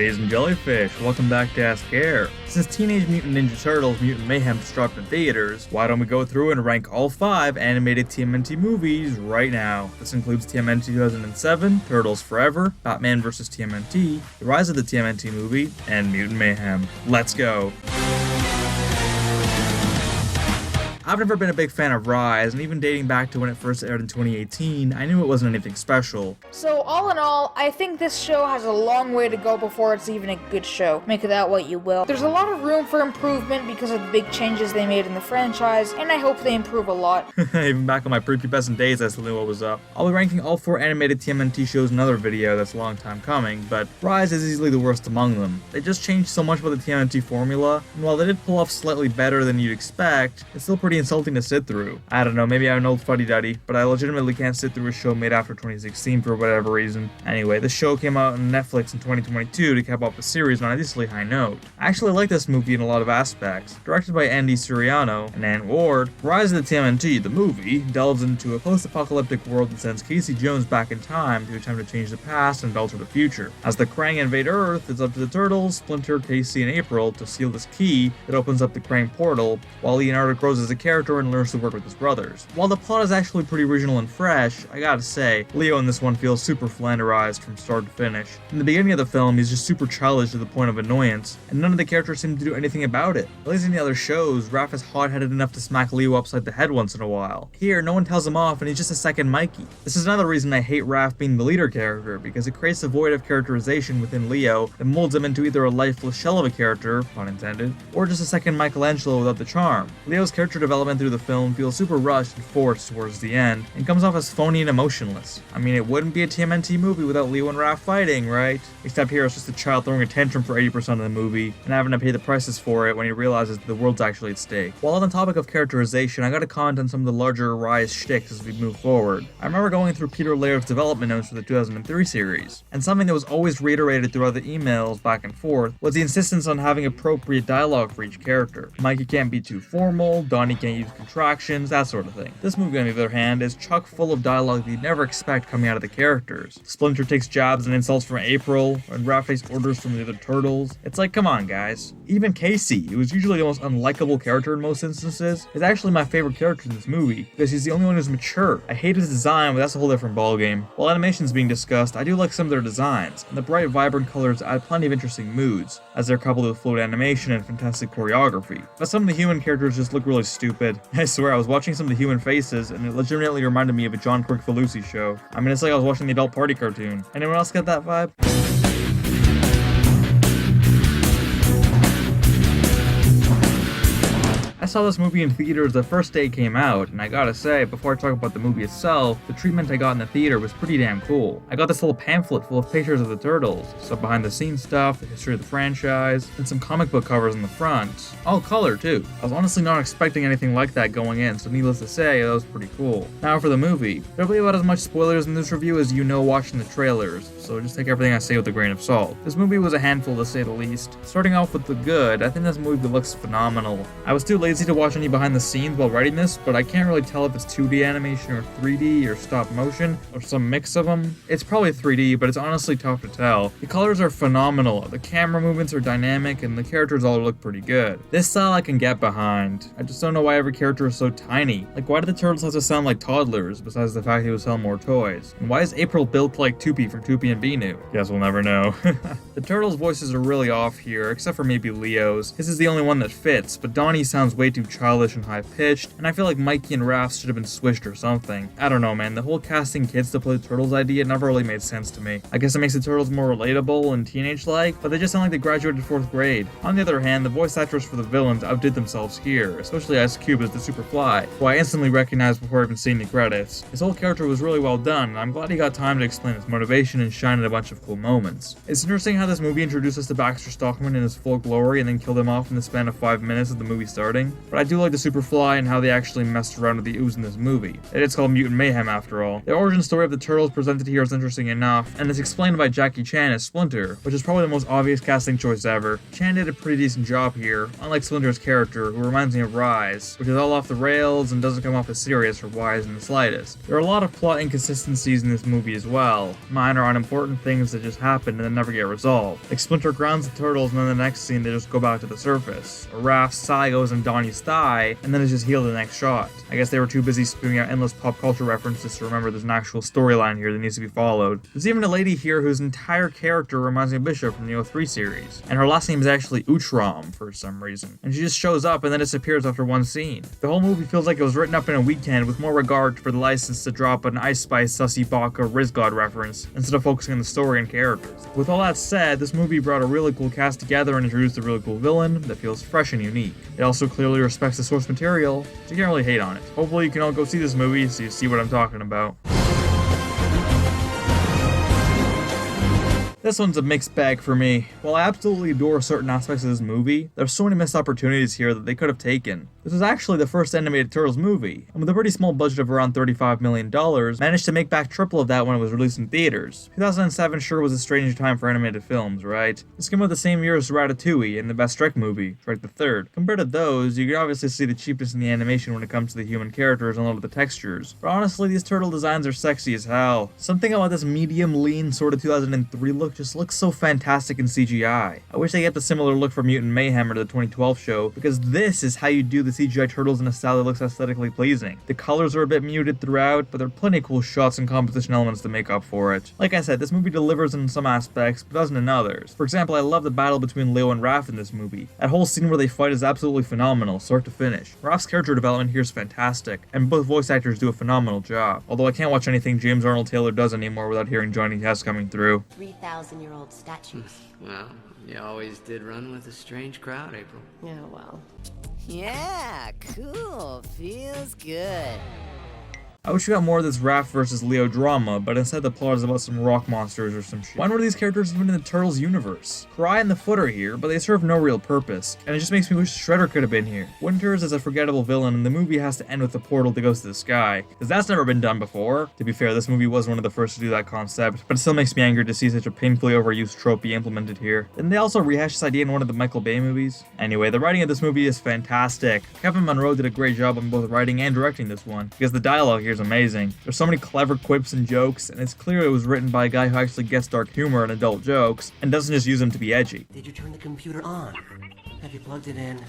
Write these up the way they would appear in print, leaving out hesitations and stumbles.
Ladies and jellyfish, welcome back to A.S.K. Since Teenage Mutant Ninja Turtles Mutant Mayhem just dropped in theaters, why don't we go through and rank all 5 animated TMNT movies right now. This includes TMNT 2007, Turtles Forever, Batman vs. TMNT, The Rise of the TMNT Movie, and Mutant Mayhem. Let's go! I've never been a big fan of Rise, and even dating back to when it first aired in 2018, I knew it wasn't anything special. So all in all, I think this show has a long way to go before it's even a good show. Make of that what you will. There's a lot of room for improvement because of the big changes they made in the franchise, and I hope they improve a lot. Even back on my prepubescent days, I still knew what was up. I'll be ranking all 4 animated TMNT shows in another video that's a long time coming, but Rise is easily the worst among them. They just changed so much about the TMNT formula, and while they did pull off slightly better than you'd expect, it's still pretty insulting to sit through. I don't know, maybe I'm an old fuddy-duddy, but I legitimately can't sit through a show made after 2016 for whatever reason. Anyway, the show came out on Netflix in 2022 to cap off the series on a decently high note. I actually like this movie in a lot of aspects. Directed by Andy Suriano and Ann Ward, Rise of the TMNT, the movie, delves into a post-apocalyptic world that sends Casey Jones back in time to attempt to change the past and alter the future. As the Krang invade Earth, it's up to the Turtles, Splinter, Casey, and Reipl to seal this key that opens up the Krang portal, while Leonardo grows as a character and learns to work with his brothers. While the plot is actually pretty original and fresh, I gotta say, Leo in this one feels super flanderized from start to finish. In the beginning of the film, he's just super childish to the point of annoyance, and none of the characters seem to do anything about it. At least in the other shows, Raph is hot-headed enough to smack Leo upside the head once in a while. Here, no one tells him off and he's just a second Mikey. This is another reason I hate Raph being the leader character, because it creates a void of characterization within Leo that molds him into either a lifeless shell of a character, pun intended, or just a second Michelangelo without the charm. Leo's character development through the film feels super rushed and forced towards the end, and comes off as phony and emotionless. I mean, it wouldn't be a TMNT movie without Leo and Raph fighting, right? Except here it's just a child throwing a tantrum for 80% of the movie, and having to pay the prices for it when he realizes that the world's actually at stake. While on the topic of characterization, I gotta comment on some of the larger Rise shticks as we move forward. I remember going through Peter Laird's development notes for the 2003 series, and something that was always reiterated throughout the emails back and forth was the insistence on having appropriate dialogue for each character. Mikey can't be too formal, Donnie can't use contractions, that sort of thing. This movie, on the other hand, is chock full of dialogue that you'd never expect coming out of the characters. Splinter takes jabs and insults from Reipl, and Raph takes orders from the other Turtles. It's like, come on, guys. Even Casey, who is usually the most unlikable character in most instances, is actually my favorite character in this movie, because he's the only one who's mature. I hate his design, but that's a whole different ballgame. While animation's being discussed, I do like some of their designs, and the bright, vibrant colors add plenty of interesting moods, as they're coupled with fluid animation and fantastic choreography. But some of the human characters just look really stupid. I swear, I was watching some of the human faces, and it legitimately reminded me of a John Quick-Falusi show. I mean, it's like I was watching the Adult Party cartoon. Anyone else get that vibe? I saw this movie in theaters the first day it came out, and I gotta say, before I talk about the movie itself, the treatment I got in the theater was pretty damn cool. I got this little pamphlet full of pictures of the Turtles, some behind the scenes stuff, the history of the franchise, and some comic book covers in the front. All color too. I was honestly not expecting anything like that going in, so needless to say, that was pretty cool. Now for the movie. There'll be about as much spoilers in this review as you know watching the trailers, so just take everything I say with a grain of salt. This movie was a handful to say the least. Starting off with the good, I think this movie looks phenomenal. I was too lazy to watch any behind the scenes while writing this, but I can't really tell if it's 2D animation or 3D or stop motion or some mix of them. It's probably 3D, but it's honestly tough to tell. The colors are phenomenal, the camera movements are dynamic, and the characters all look pretty good. This style I can get behind. I just don't know why every character is so tiny. Like, why do the Turtles have to sound like toddlers, besides the fact they would sell more toys? And why is Reipl built like Tupi from Tupi and Binu? Guess we'll never know. The Turtles' voices are really off here, except for maybe Leo's. His is the only one that fits, but Donnie sounds way too childish and high-pitched, and I feel like Mikey and Raph should have been switched or something. I don't know, man, the whole casting kids to play the Turtles idea never really made sense to me. I guess it makes the Turtles more relatable and teenage-like, but they just sound like they graduated 4th grade. On the other hand, the voice actors for the villains outdid themselves here, especially A.S.K as the Superfly, who I instantly recognized before even seeing the credits. His whole character was really well done, and I'm glad he got time to explain his motivation and shine in a bunch of cool moments. It's interesting how this movie introduced us to Baxter Stockman in his full glory and then killed him off in the span of 5 minutes of the movie starting. But I do like the Superfly and how they actually messed around with the ooze in this movie. It is called Mutant Mayhem after all. The origin story of the Turtles presented here is interesting enough, and is explained by Jackie Chan as Splinter, which is probably the most obvious casting choice ever. Chan did a pretty decent job here, unlike Splinter's character, who reminds me of Rise, which is all off the rails and doesn't come off as serious or wise in the slightest. There are a lot of plot inconsistencies in this movie as well, minor unimportant things that just happen and then never get resolved. Like Splinter grounds the Turtles and then the next scene they just go back to the surface. Or Raph's sai goes in Donnie's thigh and then it's just healed in the next shot. I guess they were too busy spewing out endless pop culture references to remember there's an actual storyline here that needs to be followed. There's even a lady here whose entire character reminds me of Bishop from the 03 series, and her last name is actually Utram for some reason, and she just shows up and then disappears after one scene. The whole movie feels like it was written up in a weekend with more regard for the license to drop an Ice Spice, Sussy Baka, Rizgod reference instead of focusing on the story and characters. With all that said, this movie brought a really cool cast together and introduced a really cool villain that feels fresh and unique. It also clearly respects the source material, so you can't really hate on it. Hopefully you can all go see this movie so you see what I'm talking about. This one's a mixed bag for me. While I absolutely adore certain aspects of this movie, there's so many missed opportunities here that they could have taken. This was actually the first animated Turtles movie, and with a pretty small budget of around $35 million, managed to make back triple of that when it was released in theaters. 2007 sure was a strange time for animated films, right? This came out the same year as Ratatouille and the best Shrek movie, Shrek the Third. Compared to those, you can obviously see the cheapness in the animation when it comes to the human characters and a lot of the textures. But honestly, these turtle designs are sexy as hell. Something about this medium, lean, sort of 2003 look just looks so fantastic in CGI. I wish they get the similar look for Mutant Mayhem or the 2012 show, because this is how you do the CGI turtles in a style that looks aesthetically pleasing. The colors are a bit muted throughout, but there are plenty of cool shots and composition elements to make up for it. Like I said, this movie delivers in some aspects, but doesn't in others. For example, I love the battle between Leo and Raph in this movie. That whole scene where they fight is absolutely phenomenal, start to finish. Raph's character development here is fantastic, and both voice actors do a phenomenal job. Although I can't watch anything James Arnold Taylor does anymore without hearing Johnny Test coming through. 3,000-year-old statues. Well, you always did run with a strange crowd, April. Yeah, well. Yeah, cool. Feels good. I wish we got more of this Raph versus Leo drama, but instead the plot is about some rock monsters or some shit. Why were these characters even in the Turtles universe? Cry and the Foot are here, but they serve no real purpose, and it just makes me wish Shredder could have been here. Winters is a forgettable villain, and the movie has to end with the portal that goes to the sky, because that's never been done before. To be fair, this movie was one of the first to do that concept, but it still makes me angry to see such a painfully overused trope be implemented here. Didn't they also rehash this idea in one of the Michael Bay movies? Anyway, the writing of this movie is fantastic. Kevin Munro did a great job on both writing and directing this one, because the dialogue here is amazing. There's so many clever quips and jokes, and it's clear it was written by a guy who actually gets dark humor and adult jokes, and doesn't just use them to be edgy. Did you turn the computer on? Have you plugged it in?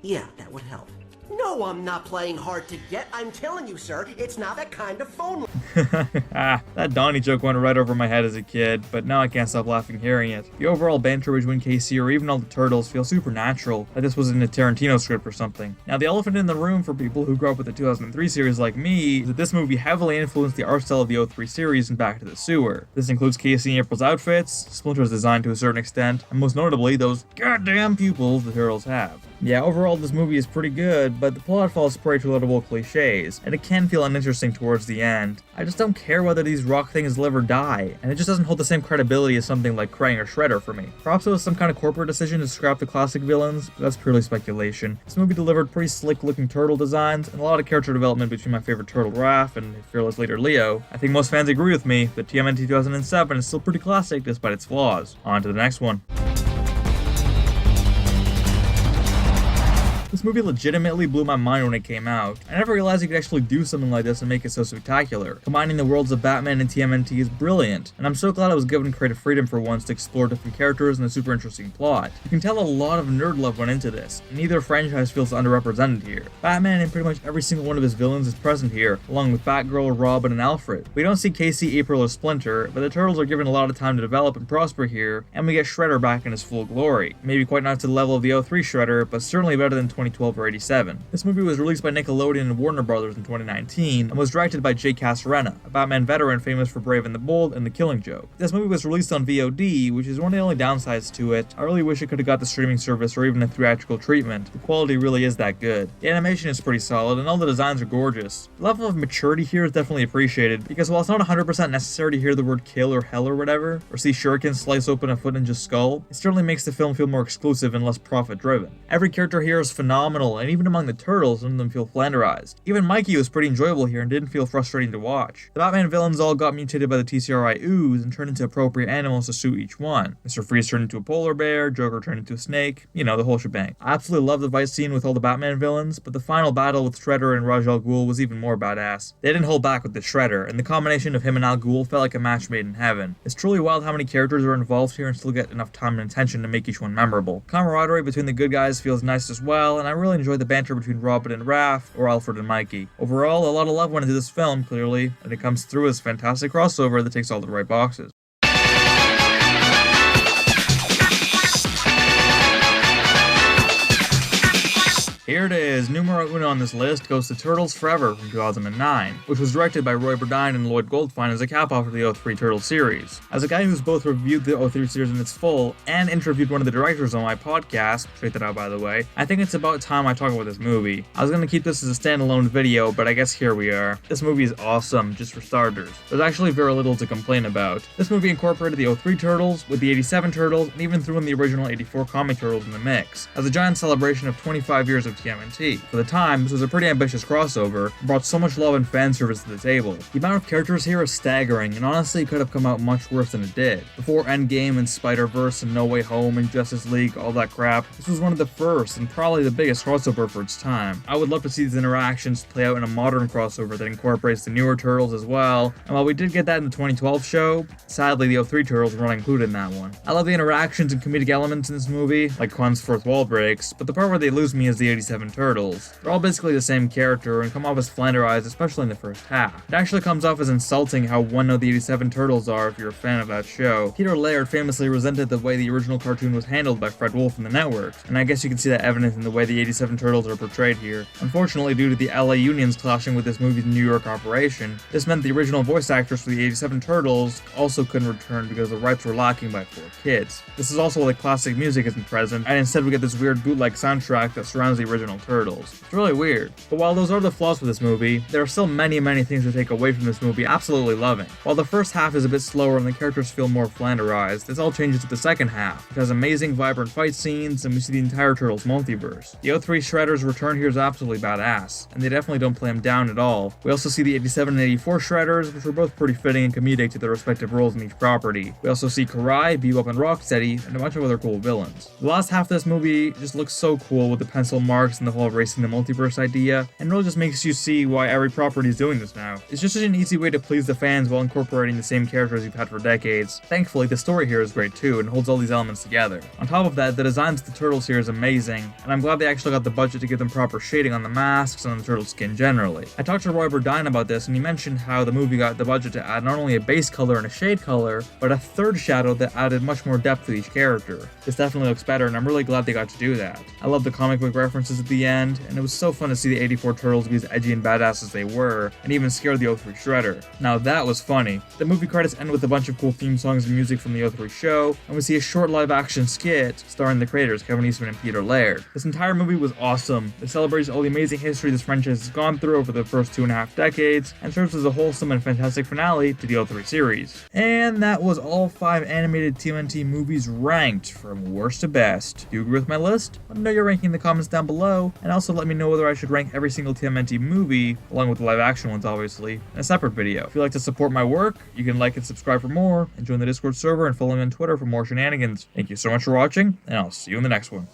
Yeah, that would help. No, I'm not playing hard to get. I'm telling you, sir, it's not that kind of phone. That Donnie joke went right over my head as a kid, but now I can't stop laughing hearing it. The overall banter between Casey or even all the Turtles feels supernatural, like this was in a Tarantino script or something. Now, the elephant in the room for people who grew up with the 2003 series like me is that this movie heavily influenced the art style of the 03 series and Back to the Sewer. This includes Casey and April's outfits, Splinter's design to a certain extent, and most notably those goddamn pupils the Turtles have. Yeah, overall this movie is pretty good, but the plot falls prey to notable cliches, and it can feel uninteresting towards the end. I just don't care whether these rock things live or die, and it just doesn't hold the same credibility as something like Krang or Shredder for me. Perhaps it was some kind of corporate decision to scrap the classic villains, but that's purely speculation. This movie delivered pretty slick looking turtle designs, and a lot of character development between my favorite turtle Raph and fearless leader Leo. I think most fans agree with me that Tmnt 2007 is still pretty classic despite its flaws. On to the next one. This movie legitimately blew my mind when it came out. I never realized you could actually do something like this and make it so spectacular. Combining the worlds of Batman and TMNT is brilliant, and I'm so glad I was given creative freedom for once to explore different characters and a super interesting plot. You can tell a lot of nerd love went into this, and neither franchise feels underrepresented here. Batman and pretty much every single one of his villains is present here, along with Batgirl, Robin, and Alfred. We don't see Casey, April, or Splinter, but the Turtles are given a lot of time to develop and prosper here, and we get Shredder back in his full glory. Maybe quite not to the level of the 03 Shredder, but certainly better than 2012 or 87. This movie was released by Nickelodeon and Warner Brothers in 2019 and was directed by Jay Casarena, a Batman veteran famous for Brave and the Bold and The Killing Joke. This movie was released on VOD, which is one of the only downsides to it. I really wish it could have got the streaming service or even a theatrical treatment. The quality really is that good. The animation is pretty solid and all the designs are gorgeous. The level of maturity here is definitely appreciated because while it's not 100% necessary to hear the word kill or hell or whatever, or see shurikens slice open a Foot Ninja skull, it certainly makes the film feel more exclusive and less profit driven. Every character here is phenomenal phenomenal, and even among the turtles, none of them feel flanderized. Even Mikey was pretty enjoyable here and didn't feel frustrating to watch. The Batman villains all got mutated by the TCRI ooze and turned into appropriate animals to suit each one. Mr. Freeze turned into a polar bear, Joker turned into a snake, you know, the whole shebang. I absolutely love the fight scene with all the Batman villains, but the final battle with Shredder and Raj Al Ghul was even more badass. They didn't hold back with the Shredder, and the combination of him and Al Ghul felt like a match made in heaven. It's truly wild how many characters are involved here and still get enough time and attention to make each one memorable. Camaraderie between the good guys feels nice as well, and I really enjoyed the banter between Robin and Raph, or Alfred and Mikey. Overall, a lot of love went into this film, clearly, and it comes through as a fantastic crossover that takes all the right boxes. Here it is, numero uno on this list goes to Turtles Forever from 2009, which was directed by Roy Burdine and Lloyd Goldfine as a cap-off of the 03 Turtles series. As a guy who's both reviewed the 03 series in its full and interviewed one of the directors on my podcast, check that out by the way, I think it's about time I talk about this movie. I was gonna keep this as a standalone video, but I guess here we are. This movie is awesome, just for starters. There's actually very little to complain about. This movie incorporated the 03 Turtles with the 87 Turtles and even threw in the original 84 comic Turtles in the mix, as a giant celebration of 25 years of Tmnt. For the time, this was a pretty ambitious crossover, and brought so much love and fan service to the table. The amount of characters here is staggering, and honestly could have come out much worse than it did. Before Endgame and Spider-Verse and No Way Home and Justice League, all that crap, this was one of the first and probably the biggest crossover for its time. I would love to see these interactions play out in a modern crossover that incorporates the newer Turtles as well, and while we did get that in the 2012 show, sadly the 03 Turtles were not included in that one. I love the interactions and comedic elements in this movie, like Quan's fourth wall breaks, but the part where they lose me is the 87 Turtles. They're all basically the same character and come off as flanderized, especially in the first half. It actually comes off as insulting how one of the 87 Turtles are if you're a fan of that show. Peter Laird famously resented the way the original cartoon was handled by Fred Wolf and the network, and I guess you can see that evidence in the way the 87 Turtles are portrayed here. Unfortunately, due to the LA unions clashing with this movie's New York operation, this meant the original voice actors for the 87 Turtles also couldn't return because the rights were lacking by 4 kids. This is also why the classic music isn't present, and instead we get this weird bootleg soundtrack that surrounds the original Turtles. It's really weird. But while those are the flaws with this movie, there are still many things to take away from this movie absolutely loving. While the first half is a bit slower and the characters feel more flanderized, this all changes with the second half. It has amazing vibrant fight scenes, and we see the entire Turtles multiverse. The 03 Shredder's return here is absolutely badass, and they definitely don't play him down at all. We also see the 87 and 84 Shredders, which were both pretty fitting and comedic to their respective roles in each property. We also see Karai, Bebop, and Rocksteady, and a bunch of other cool villains. The last half of this movie just looks so cool with the pencil marks and the whole racing the multiverse idea, and really just makes you see why every property is doing this now. It's just such an easy way to please the fans while incorporating the same characters you've had for decades. Thankfully, the story here is great too, and holds all these elements together. On top of that, the designs of the Turtles here is amazing, and I'm glad they actually got the budget to give them proper shading on the masks and on the turtle skin generally. I talked to Roy Burdine about this, and he mentioned how the movie got the budget to add not only a base color and a shade color, but a third shadow that added much more depth to each character. This definitely looks better, and I'm really glad they got to do that. I love the comic book references at the end, and it was so fun to see the 84 Turtles be as edgy and badass as they were, and even scared the 03 Shredder. Now that was funny. The movie credits end with a bunch of cool theme songs and music from the 03 show, and we see a short live-action skit starring the creators Kevin Eastman and Peter Laird. This entire movie was awesome. It celebrates all the amazing history this franchise has gone through over the first 2.5 decades, and serves as a wholesome and fantastic finale to the 03 series. And that was all 5 animated TMNT movies ranked from worst to best. Do you agree with my list? Let me know your ranking in the comments down below, and also let me know whether I should rank every single TMNT movie, along with the live action ones obviously, in a separate video. If you'd like to support my work, you can like and subscribe for more, and join the Discord server and follow me on Twitter for more shenanigans. Thank you so much for watching, and I'll see you in the next one.